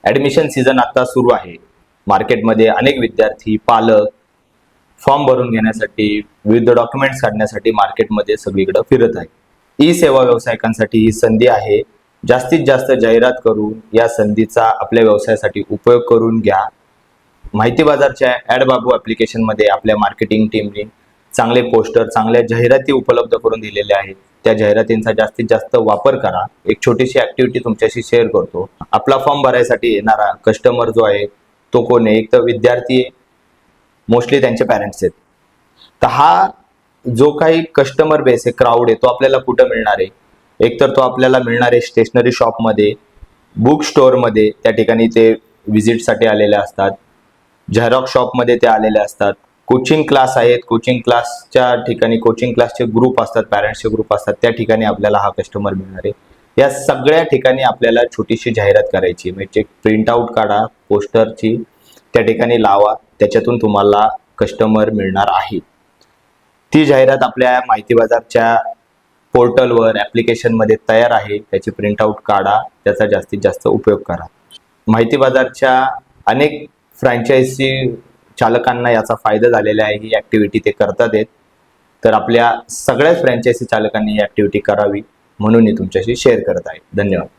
Admission season आता सुरू आहे. मार्केटमध्ये अनेक विद्यार्थी, पालक फॉर्म भरून घेण्यासाठी, विविध डॉक्युमेंट्स काढण्यासाठी मार्केटमध्ये सगळीकडे फिरत आहे. ई सेवा व्यावसायिकांसाठी ही संधी आहे. जास्तीत जास्त जाहिरात करून या संधीचा आपल्या व्यवसायासाठी उपयोग करून घ्या. माहिती बाजारच्या ऍड बाबू ऍप्लिकेशन मध्ये आपल्या मार्केटिंग टीमने चांगले पोस्टर, चांगल्या जाहिराती उपलब्ध करून दिलेल्या आहेत. त्या जाहिरातींचा जास्तीत जास्त वापर करा. एक छोटीशी ऍक्टिव्हिटी तुमच्याशी शेअर करतो. आपला फॉर्म भरायसाठी येणारा कस्टमर जो आहे तो कोण आहे? एक तर विद्यार्थी आहे, मोस्टली त्यांचे पॅरेंट्स आहेत. तर हा जो काही कस्टमर बेस आहे, क्राऊड आहे, तो आपल्याला कुठं मिळणार आहे? एक तर तो आपल्याला मिळणार आहे स्टेशनरी शॉपमध्ये, बुक स्टोअरमध्ये, त्या ठिकाणी ते व्हिजिटसाठी आलेले असतात. झेरॉक्स शॉपमध्ये ते आलेले असतात. कोचिंग क्लास आहेत, कोचिंग क्लासच्या ठिकाणी कोचिंग क्लासचे ग्रुप असतात, पॅरेंट्सचे ग्रुप असतात, त्या ठिकाणी आपल्याला हा कस्टमर मिळणार आहे. या सगळ्या ठिकाणी आपल्याला छोटीशी जाहिरात करायची, म्हणजे प्रिंट आउट काढा पोस्टरची, त्या ठिकाणी लावा, त्याच्यातून तुम्हाला कस्टमर मिळणार आहे. ती जाहिरात आपल्या माहिती बाजारच्या पोर्टलवर, ऍप्लिकेशनमध्ये तयार आहे. त्याची प्रिंट आउट काढा, त्याचा जास्तीत जास्त उपयोग करा. माहिती बाजारच्या अनेक फ्रँचायझी चालकांना याचा फायदा झालेला आहे. ही ऍक्टिव्हिटी ते करतात आहेत. तर आपल्या सगळ्याच फ्रँचायझी चालकांनी ही ऍक्टिव्हिटी करावी म्हणून मी तुमच्याशी शेअर करत आहे. धन्यवाद.